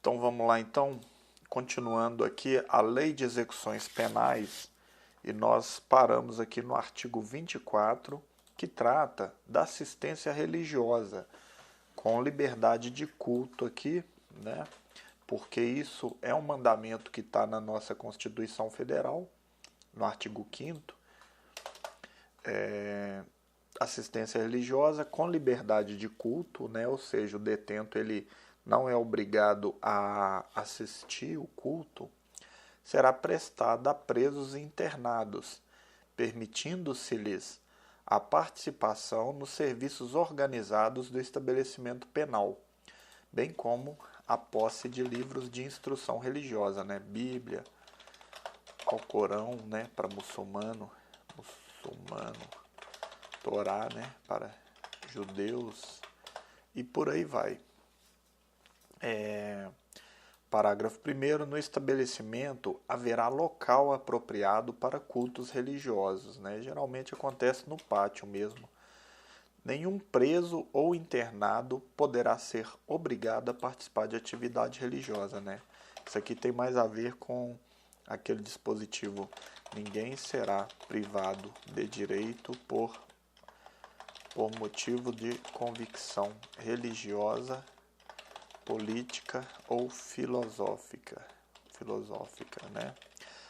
Então vamos lá então, continuando aqui a Lei de Execuções Penais, e nós paramos aqui no artigo 24, que trata da assistência religiosa, com liberdade de culto aqui, né? Porque isso é um mandamento que está na nossa Constituição Federal, no artigo 5º, assistência religiosa com liberdade de culto, né? Ou seja, o detento ele não é obrigado a assistir o culto, será prestada a presos e internados, permitindo-se-lhes a participação nos serviços organizados do estabelecimento penal, bem como a posse de livros de instrução religiosa, né? Bíblia, Alcorão, né? Para muçulmano, Torá, né? Para judeus e por aí vai. Parágrafo 1º. No estabelecimento haverá local apropriado para cultos religiosos, né? Geralmente acontece no pátio mesmo. Nenhum preso ou internado poderá ser obrigado a participar de atividade religiosa, né? Isso aqui tem mais a ver com aquele dispositivo: ninguém será privado de direito por motivo de convicção religiosa, política ou filosófica, né?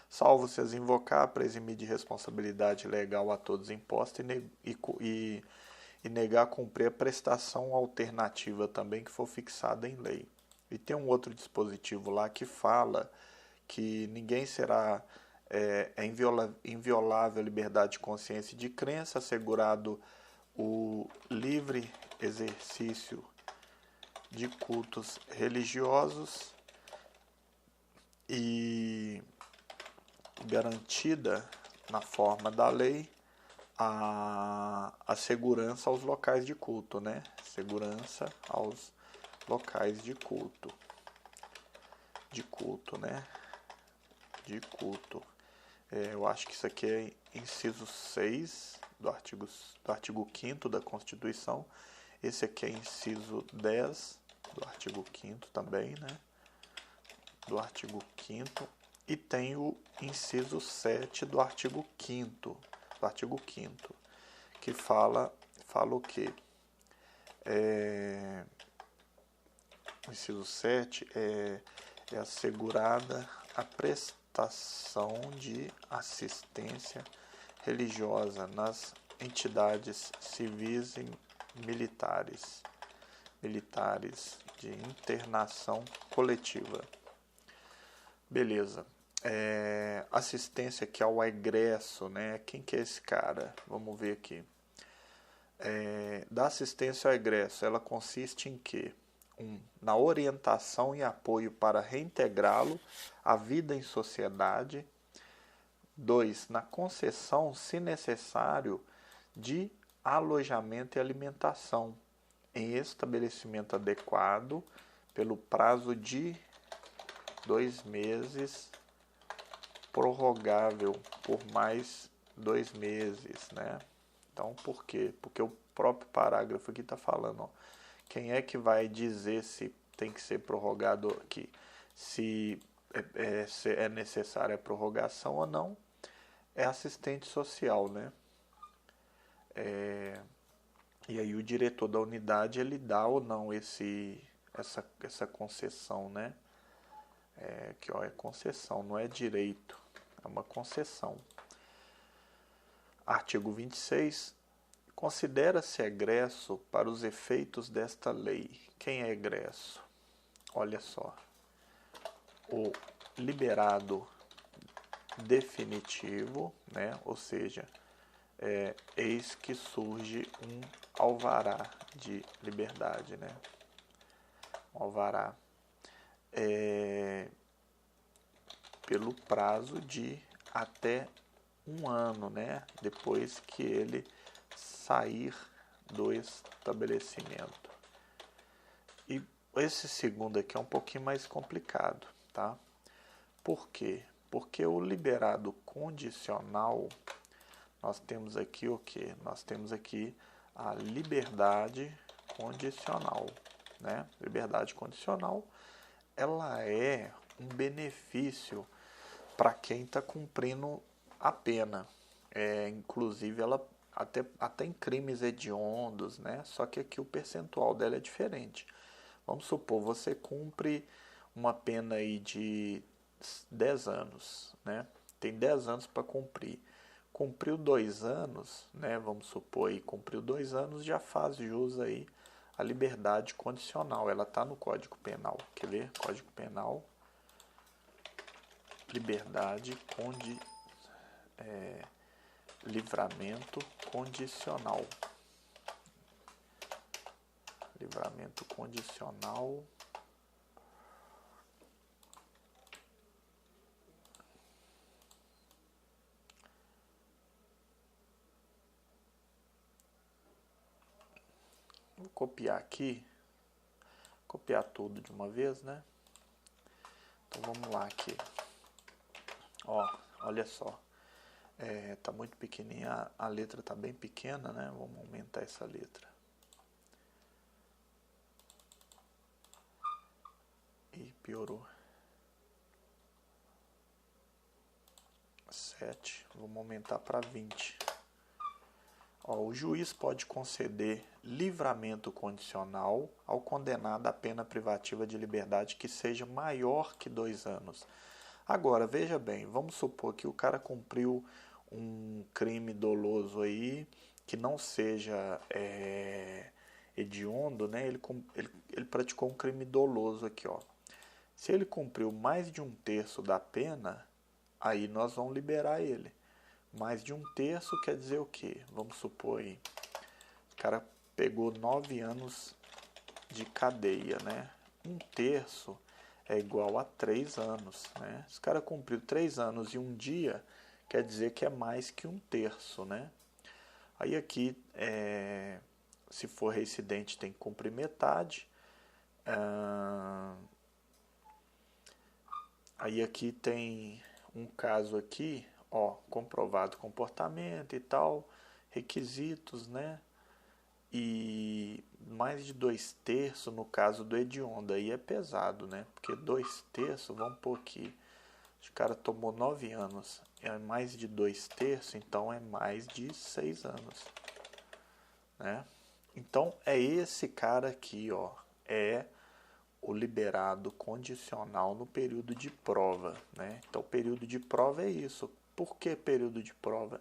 Salvo se as invocar para eximir de responsabilidade legal a todos imposta e negar cumprir a prestação alternativa também que for fixada em lei. E tem um outro dispositivo lá que fala que ninguém será inviolável a liberdade de consciência e de crença, assegurado o livre exercício de cultos religiosos e garantida na forma da lei a segurança aos locais de culto, né? Segurança aos locais de culto, né? De culto. Eu acho que isso aqui é inciso 6 do artigo 5º da Constituição. Esse aqui é inciso 10 do artigo 5º também, né? Do artigo 5º. E tem o inciso 7 do artigo 5º. Que fala o quê? O inciso 7 é assegurada a prestação de assistência religiosa nas entidades civis e militares de internação coletiva. Beleza. Assistência aqui ao egresso, né? Quem que é esse cara? Vamos ver aqui. Da assistência ao egresso, ela consiste em quê? Na orientação e apoio para reintegrá-lo à vida em sociedade. 2. Na concessão, se necessário, de alojamento e alimentação em estabelecimento adequado pelo prazo de 2 meses, prorrogável por mais 2 meses, né? Então, por quê? Porque o próprio parágrafo aqui está falando, ó, quem é que vai dizer se tem que ser prorrogado aqui? Se é necessária a prorrogação ou não, é assistente social, né? E aí o diretor da unidade, ele dá ou não essa concessão, né? Que ó, é concessão, não é direito, é uma concessão. Artigo 26. Considera-se egresso para os efeitos desta lei. Quem é egresso? Olha só. O liberado definitivo, né? Ou seja, eis que surge um alvará de liberdade, né? Um alvará. Pelo prazo de até 1 ano, né? Depois que ele sair do estabelecimento. E esse segundo aqui é um pouquinho mais complicado, tá? Por quê? Porque o liberado condicional, nós temos aqui o quê? Nós temos aqui a liberdade condicional, né? Liberdade condicional ela é um benefício para quem está cumprindo a pena. Inclusive, ela até em crimes hediondos, né? Só que aqui o percentual dela é diferente. Vamos supor, você cumpre uma pena aí de 10 anos, né? Tem 10 anos para cumprir. Cumpriu 2 anos, né? Vamos supor aí, cumpriu 2 anos, já faz jus aí a liberdade condicional. Ela está no Código Penal. Quer ver? Código Penal, liberdade livramento condicional. Livramento condicional. Vou copiar aqui. Copiar tudo de uma vez, né? Então vamos lá aqui. Ó, olha só. Tá muito pequenininha, a letra tá bem pequena, né? Vamos aumentar essa letra. E piorou. 7, vamos aumentar para 20. Ó, o juiz pode conceder livramento condicional ao condenado à pena privativa de liberdade que seja maior que 2 anos. Agora, veja bem, vamos supor que o cara cumpriu um crime doloso aí, que não seja hediondo, né? Ele praticou um crime doloso aqui, ó. Se ele cumpriu mais de 1/3 da pena, aí nós vamos liberar ele. Mais de 1/3 quer dizer o quê? Vamos supor aí, o cara pegou 9 anos de cadeia, né? 1/3 é igual a 3 anos, né? Se o cara cumpriu 3 anos e 1 dia, quer dizer que é mais que 1/3, né? Aí aqui, se for reincidente, tem que cumprir metade. Aí aqui tem um caso aqui, ó, comprovado comportamento e tal, requisitos, né? E mais de 2/3 no caso do hediondo, aí é pesado, né? Porque 2/3, vamos pôr aqui, o cara tomou 9 anos, é mais de 2/3, então é mais de 6 anos, né? Então é esse cara aqui, ó, é o liberado condicional no período de prova, né? Então, o período de prova é isso. Por que período de prova?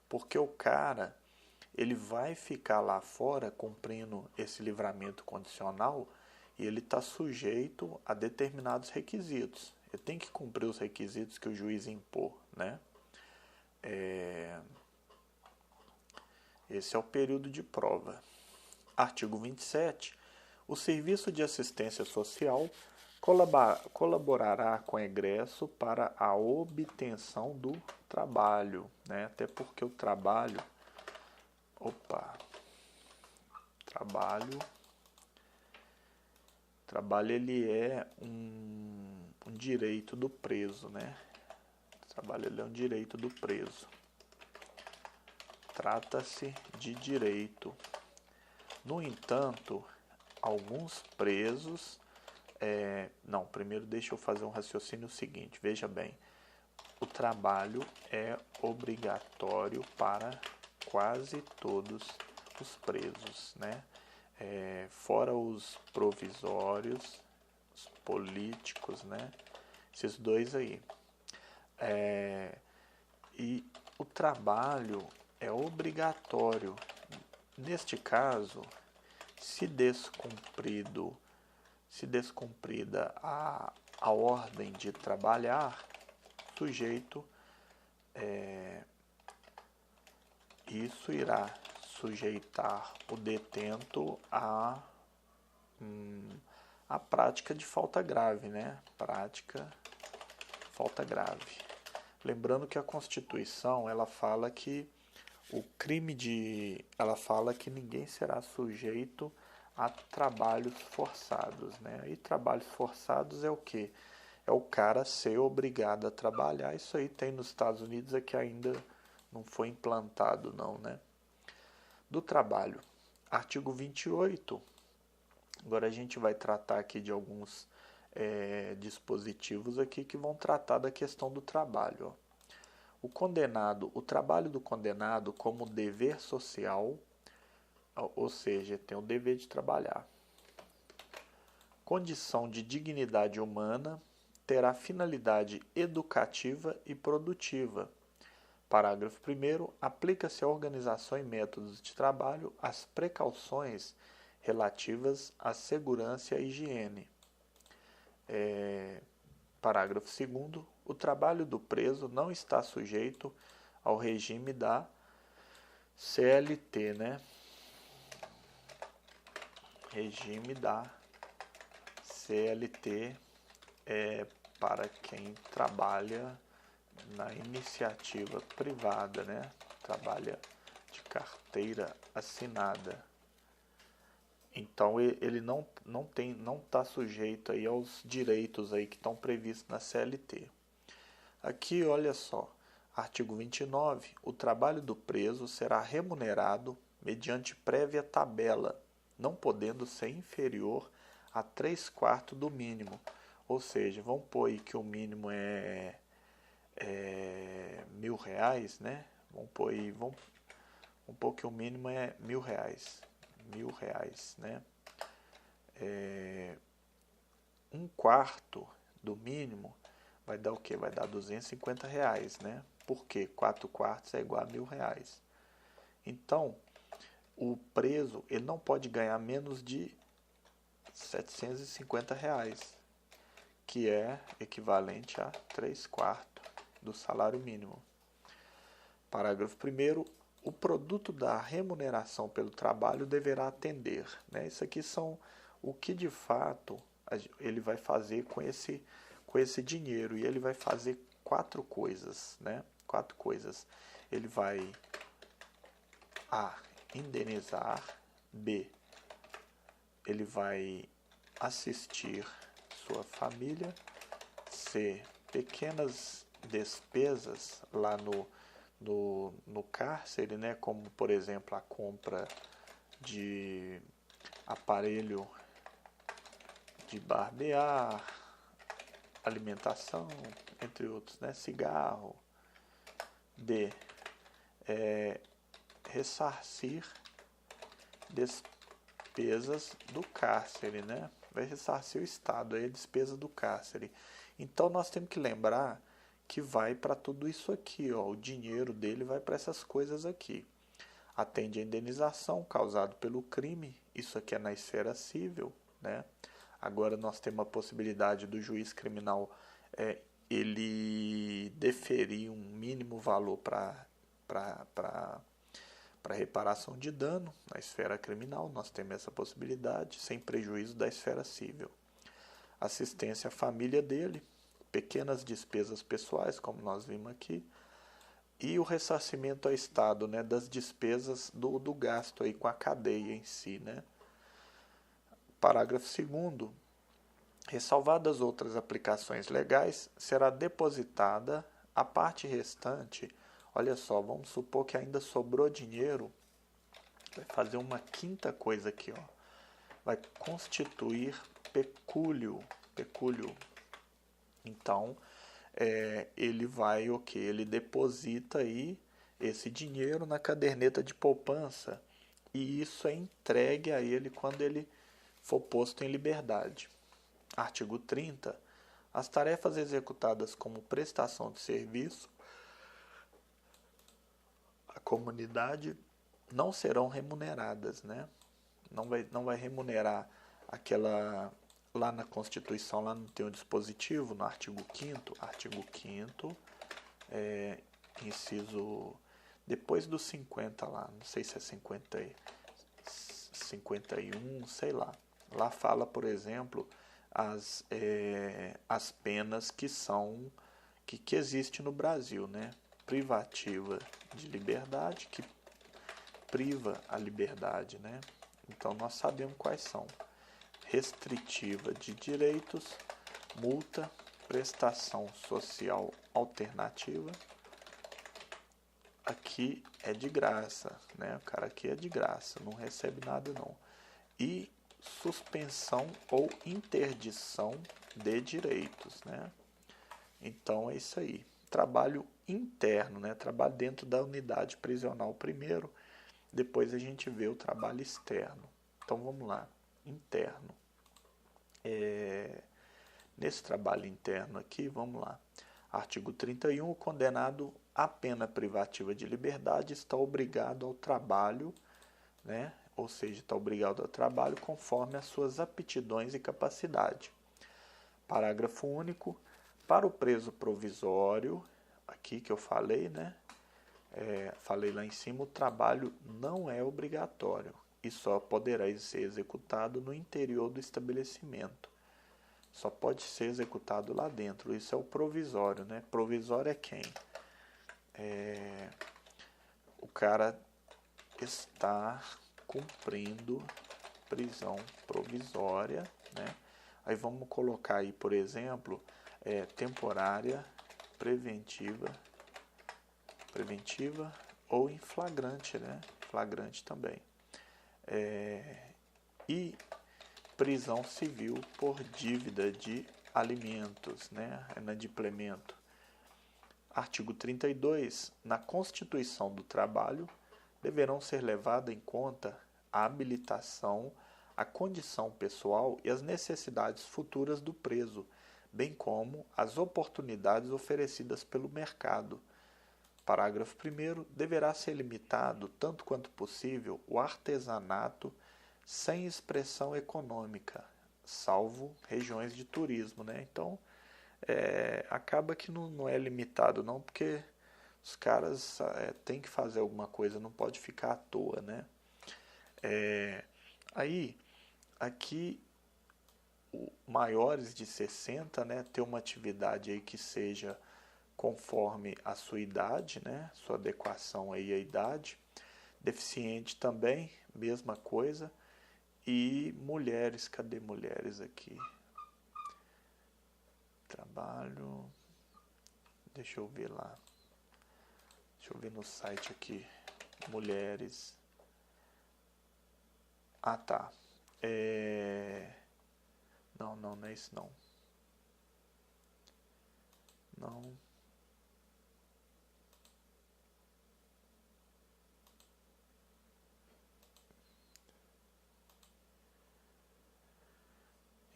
Porque o cara, ele vai ficar lá fora cumprindo esse livramento condicional e ele está sujeito a determinados requisitos. Ele tem que cumprir os requisitos que o juiz impor, né? Esse é o período de prova. Artigo 27. O Serviço de Assistência Social colaborará com o egresso para a obtenção do trabalho, né? Até porque o trabalho, trabalho ele é um direito do preso, né? O trabalho ele é um direito do preso. Trata-se de direito. No entanto, alguns presos... não, primeiro deixa eu fazer um raciocínio seguinte. Veja bem, o trabalho é obrigatório para quase todos os presos, né? Fora os provisórios, os políticos, né? Esses dois aí. E o trabalho é obrigatório. Neste caso, se descumprida a ordem de trabalhar, sujeito, isso irá sujeitar o detento à prática de falta grave, né? Falta grave. Lembrando que a Constituição, ela fala que ela fala que ninguém será sujeito a trabalhos forçados, né? E trabalhos forçados é o quê? É o cara ser obrigado a trabalhar. Isso aí tem nos Estados Unidos, é que ainda não foi implantado não, né? Do trabalho. Artigo 28. Agora a gente vai tratar aqui de alguns dispositivos aqui que vão tratar da questão do trabalho. Ó. O trabalho do condenado como dever social, ou seja, tem o dever de trabalhar. Condição de dignidade humana, terá finalidade educativa e produtiva. Parágrafo 1º. Aplica-se à organização e métodos de trabalho as precauções relativas à segurança e à higiene. Parágrafo 2º. O trabalho do preso não está sujeito ao regime da CLT, né? Regime da CLT é para quem trabalha na iniciativa privada, né? Trabalha de carteira assinada. Então ele não está sujeito aí aos direitos aí que estão previstos na CLT. Aqui, olha só, artigo 29, o trabalho do preso será remunerado mediante prévia tabela, não podendo ser inferior a 3/4 do mínimo. Ou seja, vamos pôr aí que o mínimo é R$1.000, né? Vamos pôr que o mínimo é R$1.000. R$1.000, né? 1/4 do mínimo vai dar o quê? Vai dar R$250, né? Porque 4/4 é igual a R$1.000. Então, o preso ele não pode ganhar menos de R$750, que é equivalente a 3/4 do salário mínimo. Parágrafo 1º. O produto da remuneração pelo trabalho deverá atender, né? Isso aqui são o que de fato ele vai fazer com esse dinheiro. E ele vai fazer 4 coisas, né? 4 coisas. Ele vai A. Indenizar. B. Ele vai assistir sua família. C. Pequenas despesas lá no cárcere, né? Como, por exemplo, a compra de aparelho de barbear, alimentação, entre outros, né? Cigarro. D. Ressarcir despesas do cárcere, né? Vai ressarcir o Estado, aí a despesa do cárcere. Então, nós temos que lembrar que vai para tudo isso aqui, ó. O dinheiro dele vai para essas coisas aqui. Atende a indenização causada pelo crime, isso aqui é na esfera civil, né? Agora nós temos a possibilidade do juiz criminal ele deferir um mínimo valor para reparação de dano na esfera criminal, nós temos essa possibilidade, sem prejuízo da esfera civil. Assistência à família dele, pequenas despesas pessoais, como nós vimos aqui, e o ressarcimento ao Estado, né, das despesas do gasto aí com a cadeia em si, né? Parágrafo 2º. Ressalvadas outras aplicações legais, será depositada a parte restante. Olha só, vamos supor que ainda sobrou dinheiro, vai fazer uma quinta coisa aqui, ó. Vai constituir pecúlio. Então, ele vai o que? Ele deposita aí esse dinheiro na caderneta de poupança e isso é entregue a ele quando ele for posto em liberdade. Artigo 30. As tarefas executadas como prestação de serviço à comunidade não serão remuneradas, né? Não vai remunerar aquela... Lá na Constituição, lá não tem um dispositivo, no artigo 5º, inciso, depois dos 50 lá, não sei se é 51, sei lá. Lá fala, por exemplo, as penas que existem no Brasil, né? Privativa de liberdade, que priva a liberdade, né? Então, nós sabemos quais são. Restritiva de direitos, multa, prestação social alternativa. Aqui é de graça, né? O cara aqui é de graça, não recebe nada não. E suspensão ou interdição de direitos, né? Então é isso aí. Trabalho interno, né? Trabalho dentro da unidade prisional primeiro, depois a gente vê o trabalho externo. Então vamos lá. Interno. Nesse trabalho interno aqui, vamos lá. Artigo 31, o condenado à pena privativa de liberdade está obrigado ao trabalho, né? Ou seja, está obrigado ao trabalho conforme as suas aptidões e capacidade. Parágrafo único. Para o preso provisório, aqui que eu falei, né? Falei lá em cima, o trabalho não é obrigatório e só poderá ser executado no interior do estabelecimento. Só pode ser executado lá dentro. Isso é o provisório, né? Provisório é quem? O cara está cumprindo prisão provisória, né? Aí vamos colocar aí, por exemplo, temporária, preventiva ou em flagrante, né? Flagrante também. E prisão civil por dívida de alimentos, né? Inadimplemento. Artigo 32. Na constituição do trabalho, deverão ser levadas em conta a habilitação, a condição pessoal e as necessidades futuras do preso, bem como as oportunidades oferecidas pelo mercado. Parágrafo 1º. Deverá ser limitado, tanto quanto possível, o artesanato sem expressão econômica, salvo regiões de turismo, né? Então, acaba que não é limitado não, porque os caras têm que fazer alguma coisa, não pode ficar à toa, né? Aí, aqui, maiores de 60, né, ter uma atividade aí que seja conforme a sua idade, né, sua adequação aí à idade. Deficiente também, mesma coisa. E mulheres, cadê mulheres aqui? Trabalho, deixa eu ver lá. Deixa eu ver no site aqui. Mulheres. Ah, tá. Não é isso não. Não.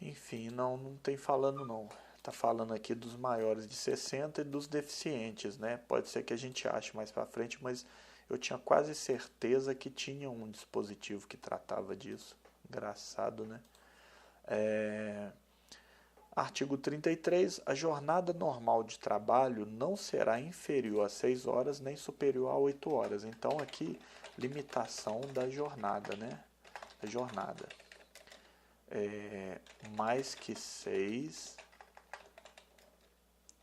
Enfim, não tem falando não. Tá falando aqui dos maiores de 60 e dos deficientes, né? Pode ser que a gente ache mais para frente, mas eu tinha quase certeza que tinha um dispositivo que tratava disso. Engraçado, né? Artigo 33. A jornada normal de trabalho não será inferior a 6 horas nem superior a 8 horas. Então, aqui, limitação da jornada, né? A jornada. Mais que 6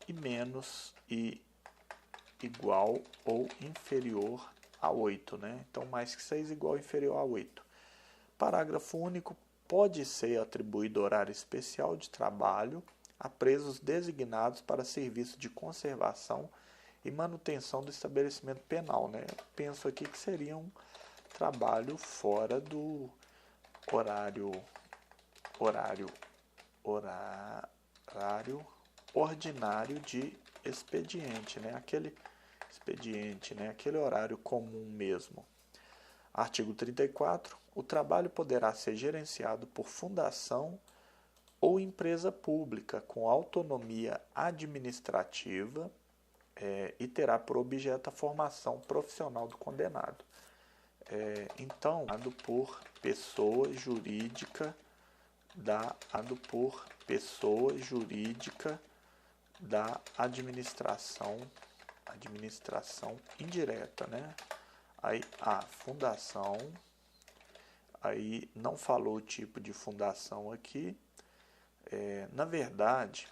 e menos e igual ou inferior a 8, né? Então, mais que 6 igual ou inferior a 8. Parágrafo único. Pode ser atribuído horário especial de trabalho a presos designados para serviço de conservação e manutenção do estabelecimento penal, né? Eu penso aqui que seria um trabalho fora do horário ordinário de expediente, né? Aquele expediente, né? Aquele horário comum mesmo. Artigo 34. O trabalho poderá ser gerenciado por fundação ou empresa pública com autonomia administrativa e terá por objeto a formação profissional do condenado. Então, dado por pessoa jurídica da administração indireta, né? Aí a fundação, aí não falou o tipo de fundação aqui. Na verdade,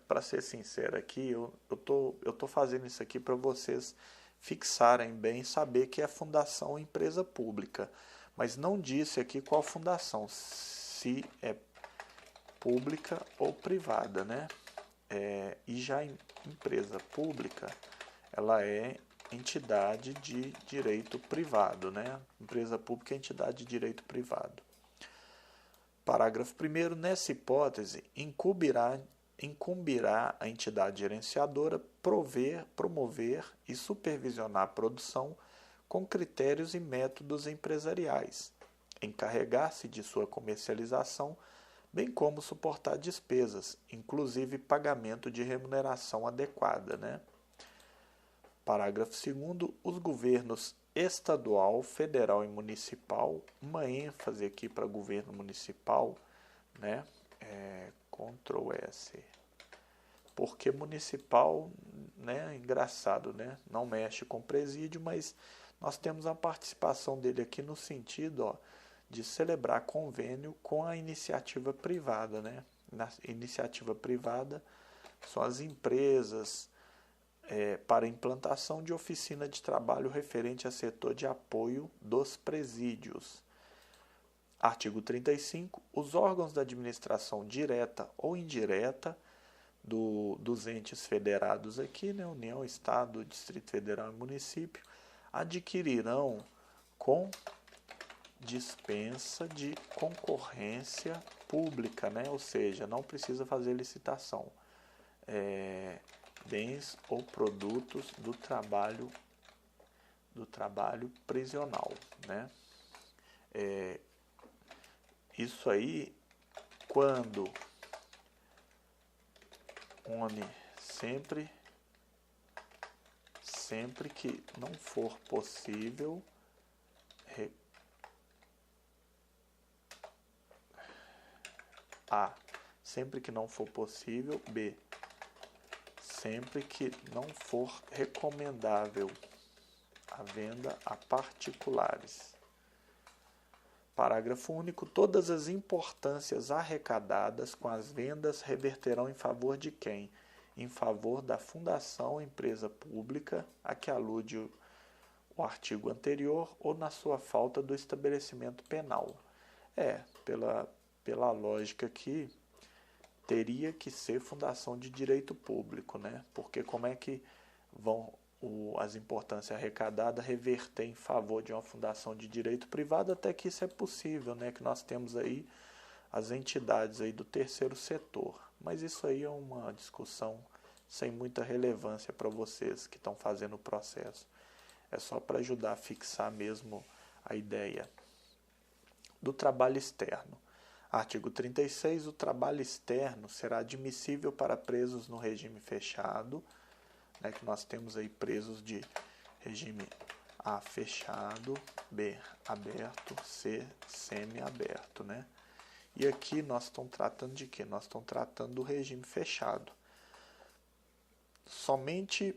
para ser sincero aqui, eu tô fazendo isso aqui para vocês fixarem bem e saber que é fundação ou empresa pública. Mas não disse aqui qual fundação, se é pública ou privada, né? E já empresa pública, ela é entidade de direito privado, né? Empresa pública é entidade de direito privado. Parágrafo 1º. Nessa hipótese, incumbirá a entidade gerenciadora promover e supervisionar a produção com critérios e métodos empresariais, encarregar-se de sua comercialização, bem como suportar despesas, inclusive pagamento de remuneração adequada, né? Parágrafo 2º. Os governos estadual, federal e municipal, uma ênfase aqui para governo municipal, né? Ctrl S. Porque municipal, né, engraçado, né? Não mexe com presídio, mas nós temos a participação dele aqui no sentido, ó, de celebrar convênio com a iniciativa privada, né? Na iniciativa privada são as empresas para implantação de oficina de trabalho referente a setor de apoio dos presídios. Artigo 35. Os órgãos da administração direta ou indireta dos entes federados aqui, né, União, Estado, Distrito Federal e Município, adquirirão com dispensa de concorrência pública, né, ou seja, não precisa fazer licitação, bens ou produtos do trabalho prisional, né? Isso aí quando sempre que não for possível A. Sempre que não for possível. B. Sempre que não for recomendável a venda a particulares. Parágrafo único. Todas as importâncias arrecadadas com as vendas reverterão em favor de quem? Em favor da fundação ou empresa pública a que alude o artigo anterior ou na sua falta do estabelecimento penal. Pela lógica aqui, teria que ser fundação de direito público, né? Porque como é que vão as importâncias arrecadadas reverter em favor de uma fundação de direito privado, até que isso é possível, né? Que nós temos aí as entidades aí do terceiro setor. Mas isso aí é uma discussão sem muita relevância para vocês que estão fazendo o processo. É só para ajudar a fixar mesmo a ideia. Do trabalho externo. Artigo 36. O trabalho externo será admissível para presos no regime fechado, né, que nós temos aí presos de regime A fechado, B aberto, C semi-aberto, né? E aqui nós estamos tratando de quê? Nós estamos tratando do regime fechado. Somente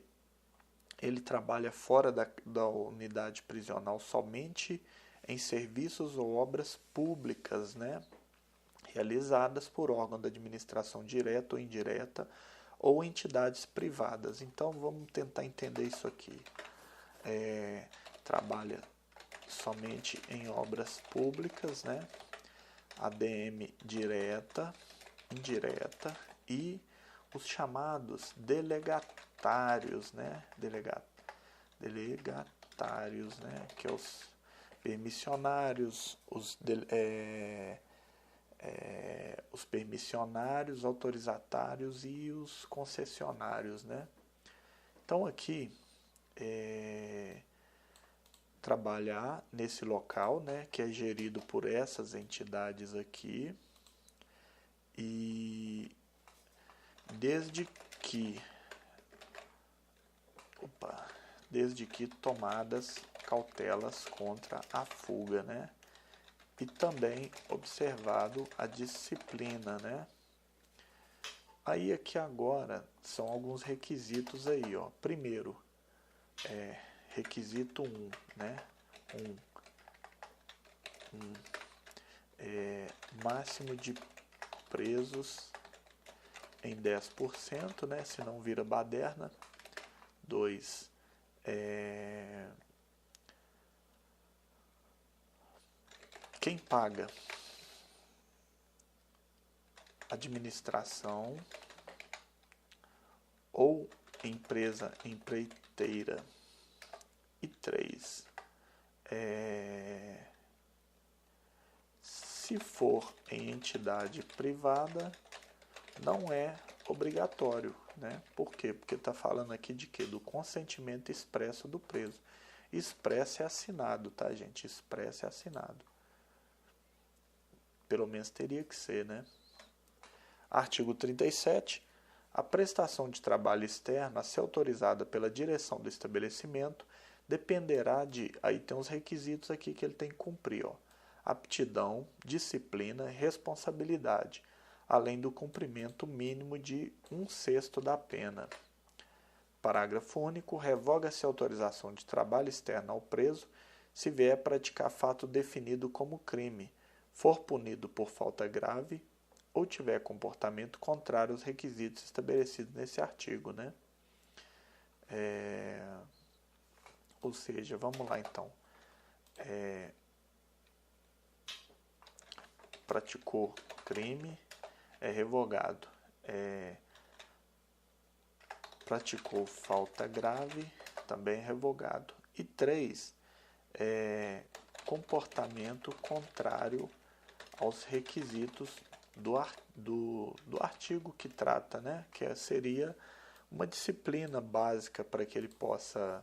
ele trabalha fora da unidade prisional somente em serviços ou obras públicas, né? Realizadas por órgão da administração direta ou indireta ou entidades privadas. Então, vamos tentar entender isso aqui. Trabalha somente em obras públicas, né? ADM direta, indireta e os chamados delegatários, né? Delegatários, né? Que é os permissionários, os permissionários, autorizatários e os concessionários, né? Então aqui trabalhar nesse local, né, que é gerido por essas entidades aqui, e desde que tomadas cautelas contra a fuga, né? E também observado a disciplina, né? Aí aqui agora são alguns requisitos aí, ó. Primeiro, requisito 1, né? Máximo de presos em 10%, né? Senão vira baderna. 2, quem paga? Administração ou empresa empreiteira. E 3, Se for em entidade privada, não é obrigatório, né? Por quê? Porque está falando aqui de quê? Do consentimento expresso do preso. Expresso é assinado, tá, gente? Expresso é assinado. Pelo menos teria que ser, né? Artigo 37. A prestação de trabalho externo a ser autorizada pela direção do estabelecimento dependerá de... Aí tem os requisitos aqui que ele tem que cumprir, ó. Aptidão, disciplina e responsabilidade, além do cumprimento mínimo de 1/6 da pena. Parágrafo único. Revoga-se a autorização de trabalho externo ao preso se vier praticar fato definido como crime, for punido por falta grave ou tiver comportamento contrário aos requisitos estabelecidos nesse artigo, né? Ou seja, vamos lá então. Praticou crime, é revogado. Praticou falta grave, também é revogado. E 3, comportamento contrário aos requisitos do artigo que trata, né? Que seria uma disciplina básica para que ele possa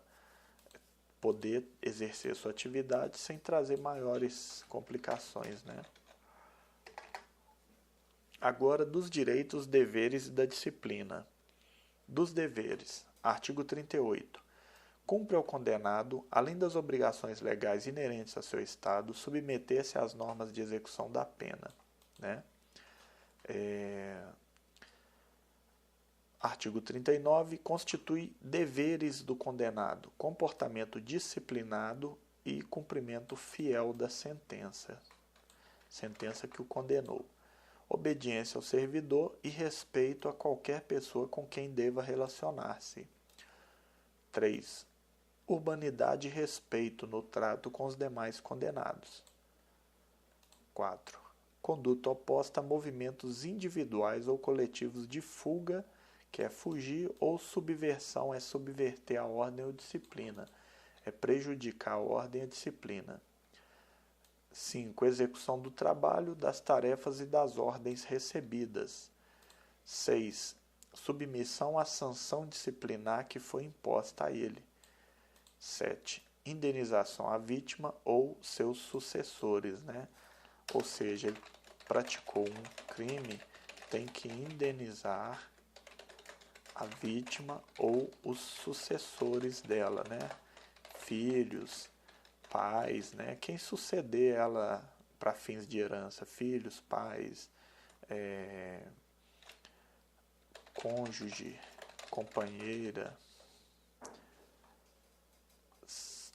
poder exercer sua atividade sem trazer maiores complicações, né? Agora, dos direitos, deveres e da disciplina. Dos deveres, artigo 38. Cumpre ao condenado, além das obrigações legais inerentes a seu estado, submeter-se às normas de execução da pena, né? Artigo 39. Constitui deveres do condenado, comportamento disciplinado e cumprimento fiel da sentença que o condenou. Obediência ao servidor e respeito a qualquer pessoa com quem deva relacionar-se. 3. Urbanidade e respeito no trato com os demais condenados. 4. Conduta oposta a movimentos individuais ou coletivos de fuga, que é fugir, ou subversão, é subverter a ordem ou disciplina, é prejudicar a ordem e a disciplina. 5. Execução do trabalho, das tarefas e das ordens recebidas. 6. Submissão à sanção disciplinar que foi imposta a ele. 7. Indenização à vítima ou seus sucessores, né? Ou seja, ele praticou um crime, tem que indenizar a vítima ou os sucessores dela, né? Filhos, pais, né? Quem suceder ela para fins de herança, filhos, pais, cônjuge, companheira.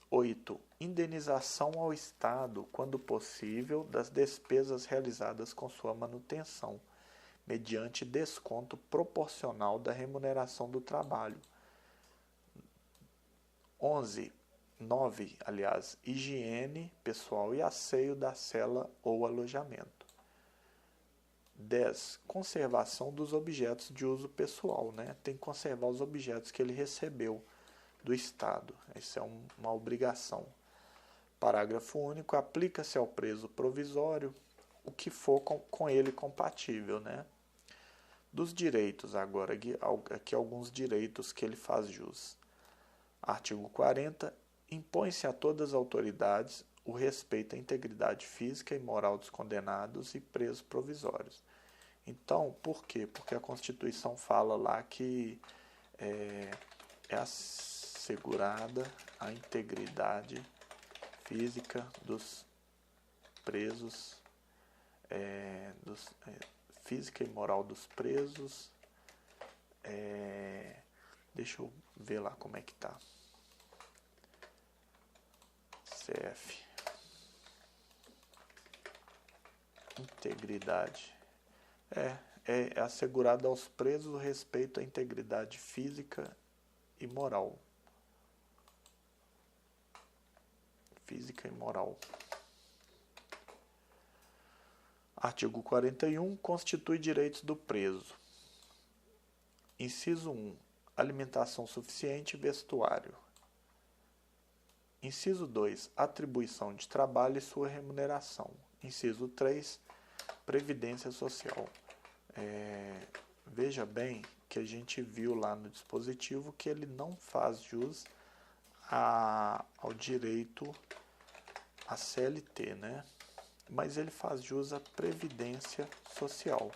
8. Indenização ao Estado, quando possível, das despesas realizadas com sua manutenção, mediante desconto proporcional da remuneração do trabalho. 9. Higiene pessoal e asseio da cela ou alojamento. 10. Conservação dos objetos de uso pessoal, né? Tem que conservar os objetos que ele recebeu do Estado. Isso é uma obrigação. Parágrafo único. Aplica-se ao preso provisório o que for com ele compatível, né? Dos direitos, agora, aqui alguns direitos que ele faz jus. Artigo 40. Impõe-se a todas as autoridades o respeito à integridade física e moral dos condenados e presos provisórios. Então, por quê? Porque a Constituição fala lá que é assegurada a integridade física dos presos, física e moral dos presos. Deixa eu ver lá como é que tá. CF. Integridade. É assegurado aos presos o respeito à integridade física e moral. Física e moral. Artigo 41. Constitui direitos do preso. Inciso 1. Alimentação suficiente e vestuário. Inciso 2. Atribuição de trabalho e sua remuneração. Inciso 3, Previdência Social. Veja bem que a gente viu lá no dispositivo que ele não faz jus ao direito à CLT, né? Mas ele faz jus à Previdência Social.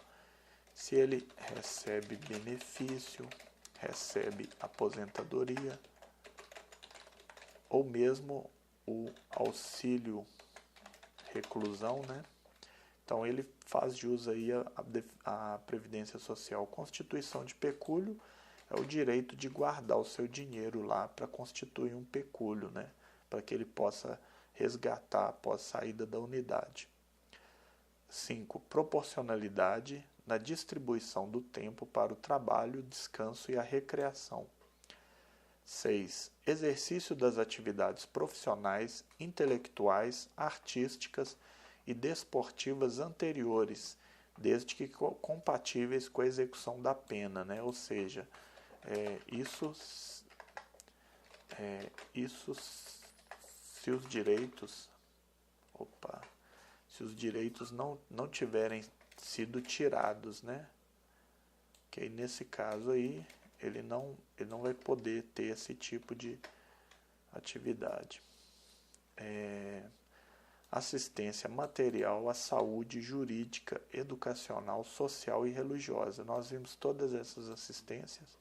Se ele recebe benefício, recebe aposentadoria, ou mesmo o auxílio reclusão, né? Então ele faz jus aí a Previdência Social. Constituição de pecúlio é o direito de guardar o seu dinheiro lá para constituir um pecúlio, né? Para que ele possa resgatar após saída da unidade. 5. Proporcionalidade na distribuição do tempo para o trabalho, descanso e a recreação. 6. Exercício das atividades profissionais, intelectuais, artísticas e desportivas anteriores, desde que compatíveis com a execução da pena, né? Ou seja, isso se os direitos, não tiverem sido tirados, né? Que aí, nesse caso aí, ele não vai poder ter esse tipo de atividade. Assistência material à saúde jurídica, educacional, social e religiosa. Nós vimos todas essas assistências.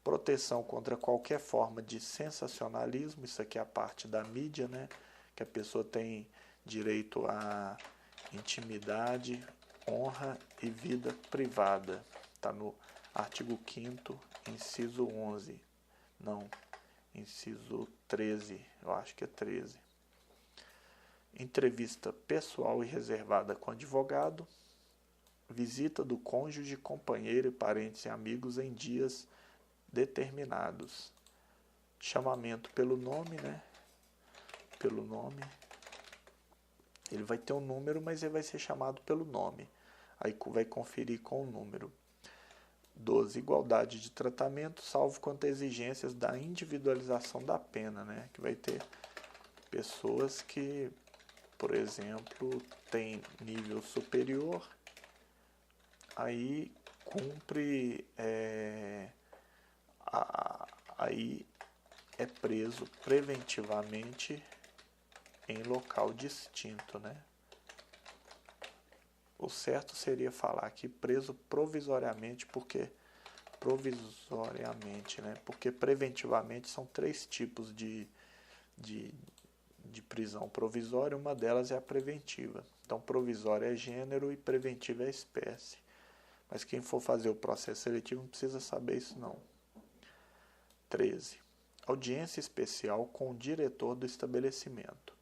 Proteção contra qualquer forma de sensacionalismo, isso aqui é a parte da mídia, né? Que a pessoa tem direito à intimidade, honra e vida privada. Está no artigo 5º, inciso 11. Não, inciso 13, eu acho que é 13. Entrevista pessoal e reservada com advogado. Visita do cônjuge, companheiro, parentes e amigos em dias determinados. Chamamento pelo nome, né? Pelo nome. Ele vai ter um número, mas ele vai ser chamado pelo nome. Aí vai conferir com o número. 12. Igualdade de tratamento, salvo quanto a exigências da individualização da pena, né? Que vai ter pessoas que, por exemplo, têm nível superior, aí cumpre, aí é preso preventivamente em local distinto, né? O certo seria falar aqui preso provisoriamente, porque né? Porque preventivamente são 3 tipos de prisão provisória, uma delas é a preventiva. Então, provisória é gênero e preventiva é espécie. Mas quem for fazer o processo seletivo não precisa saber isso não. 13. Audiência especial com o diretor do estabelecimento.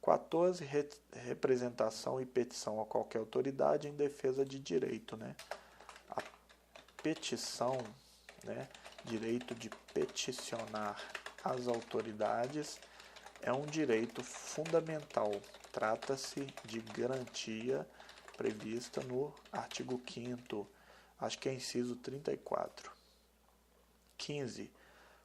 14. Representação e petição a qualquer autoridade em defesa de direito, né? A petição, né? Direito de peticionar as autoridades é um direito fundamental. Trata-se de garantia prevista no artigo 5º, acho que é inciso 34. 15.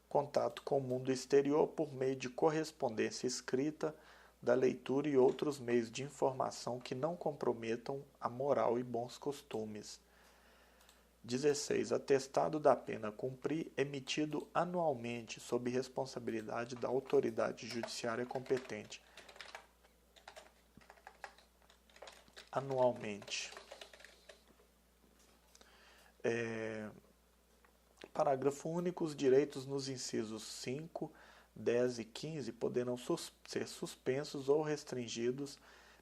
Contato com o mundo exterior por meio de correspondência escrita, da leitura e outros meios de informação que não comprometam a moral e bons costumes. 16. Atestado da pena a cumprir emitido anualmente sob responsabilidade da autoridade judiciária competente. Anualmente. Parágrafo único. Os direitos nos incisos 5, 10 e 15 poderão ser suspensos ou restringidos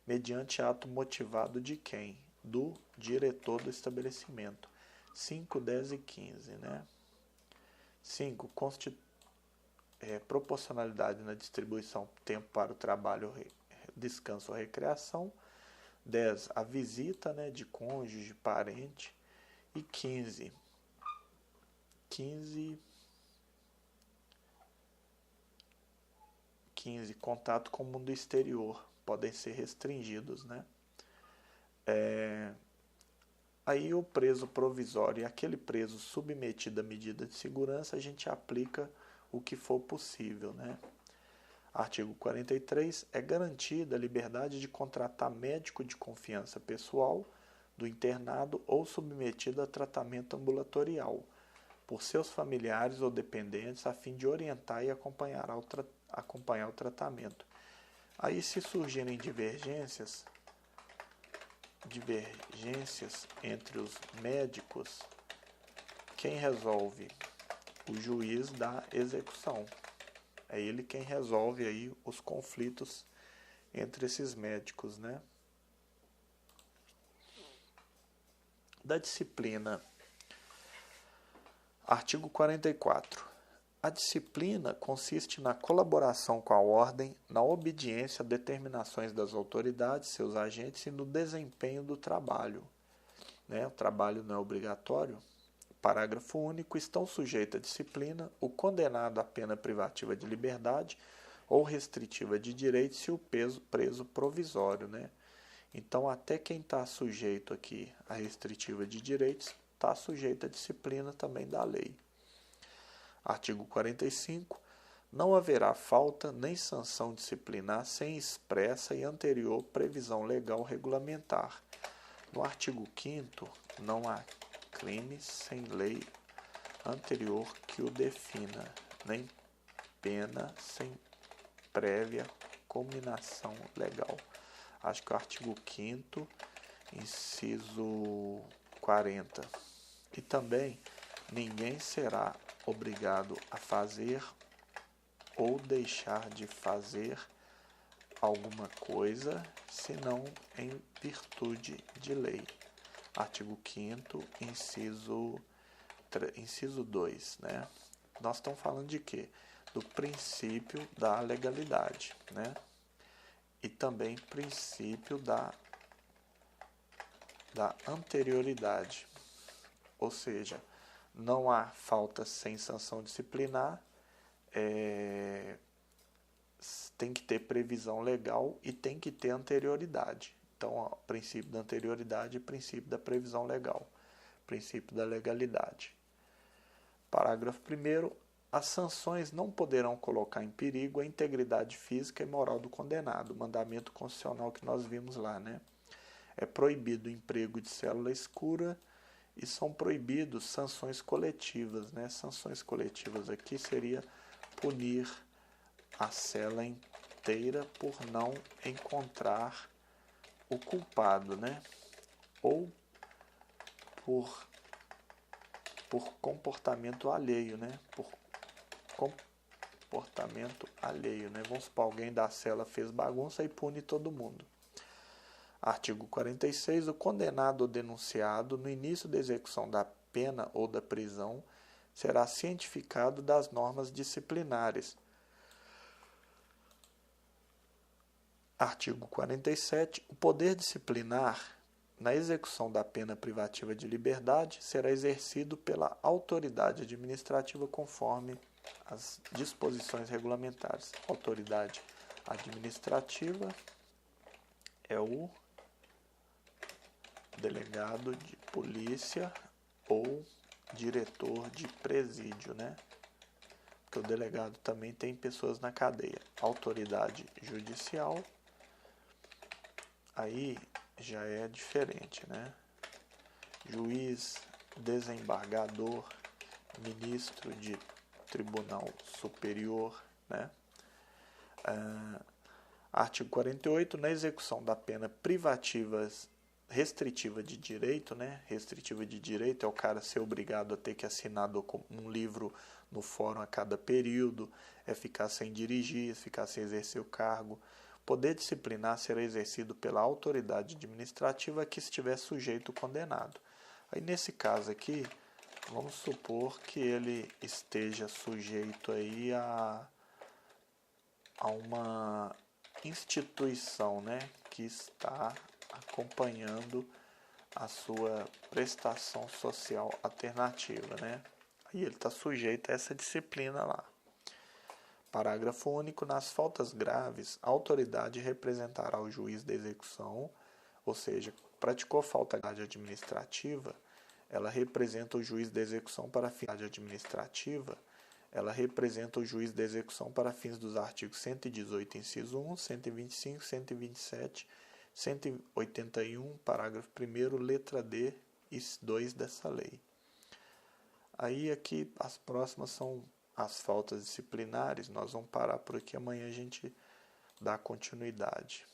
mediante ato motivado de quem? Do diretor do estabelecimento. 5, 10 e 15, né? 5. Proporcionalidade na distribuição do tempo para o trabalho, descanso ou recreação. 10. A visita, né, de cônjuge, parente. E 15. Contato com o mundo exterior. Podem ser restringidos, né? Aí o preso provisório e aquele preso submetido à medida de segurança, a gente aplica o que for possível, né? Artigo 43. É garantida a liberdade de contratar médico de confiança pessoal do internado ou submetido a tratamento ambulatorial por seus familiares ou dependentes a fim de orientar e acompanhar o tratamento. Aí, se surgirem divergências entre os médicos, quem resolve? O juiz da execução. É ele quem resolve aí os conflitos entre esses médicos, né? Da disciplina. Artigo 44. A disciplina consiste na colaboração com a ordem, na obediência a determinações das autoridades, seus agentes e no desempenho do trabalho. O trabalho não é obrigatório. Parágrafo único. Estão sujeitos à disciplina o condenado à pena privativa de liberdade ou restritiva de direitos e o preso provisório. Então, até quem está sujeito aqui à restritiva de direitos está sujeito à disciplina também da lei. Artigo 45. Não haverá falta nem sanção disciplinar sem expressa e anterior previsão legal regulamentar. No artigo 5º, não há crime sem lei anterior que o defina, nem pena sem prévia cominação legal. Acho que o artigo 5º, inciso 40. E também, ninguém será obrigado a fazer ou deixar de fazer alguma coisa, senão em virtude de lei. Artigo 5º, inciso 2. Nós estamos falando de quê? Do princípio da legalidade, e também princípio da anterioridade. Ou seja, não há falta sem sanção disciplinar, tem que ter previsão legal e tem que ter anterioridade. Então, princípio da anterioridade e princípio da previsão legal, princípio da legalidade. Parágrafo 1º. As sanções não poderão colocar em perigo a integridade física e moral do condenado, mandamento constitucional que nós vimos lá, É proibido o emprego de célula escura e são proibidos sanções coletivas, Sanções coletivas aqui seria punir a cela inteira por não encontrar o culpado, Ou por comportamento alheio, Por comportamento alheio, Vamos supor, alguém da cela fez bagunça e pune todo mundo. Artigo 46. O condenado ou denunciado, no início da execução da pena ou da prisão, será cientificado das normas disciplinares. Artigo 47. O poder disciplinar, na execução da pena privativa de liberdade, será exercido pela autoridade administrativa conforme as disposições regulamentares. Autoridade administrativa é o delegado de polícia ou diretor de presídio, Porque o delegado também tem pessoas na cadeia. Autoridade judicial, aí já é diferente, Juiz, desembargador, ministro de Tribunal Superior, Artigo 48. Na execução da pena restritiva de direito, Restritiva de direito é o cara ser obrigado a ter que assinar um livro no fórum a cada período, é ficar sem dirigir, ficar sem exercer o cargo. O poder disciplinar será exercido pela autoridade administrativa que estiver sujeito o condenado. Aí, nesse caso aqui, vamos supor que ele esteja sujeito aí a uma instituição, que está acompanhando a sua prestação social alternativa, Aí ele está sujeito a essa disciplina lá. Parágrafo único. Nas faltas graves, a autoridade representará o juiz da execução, ou seja, praticou falta administrativa, ela representa o juiz da execução para a finalidade administrativa, ela representa o juiz da execução para fins dos artigos 118, inciso 1, 125, 127, 181, parágrafo 1º, letra D e 2 dessa lei. Aí aqui as próximas são as faltas disciplinares, nós vamos parar por aqui, amanhã a gente dá continuidade.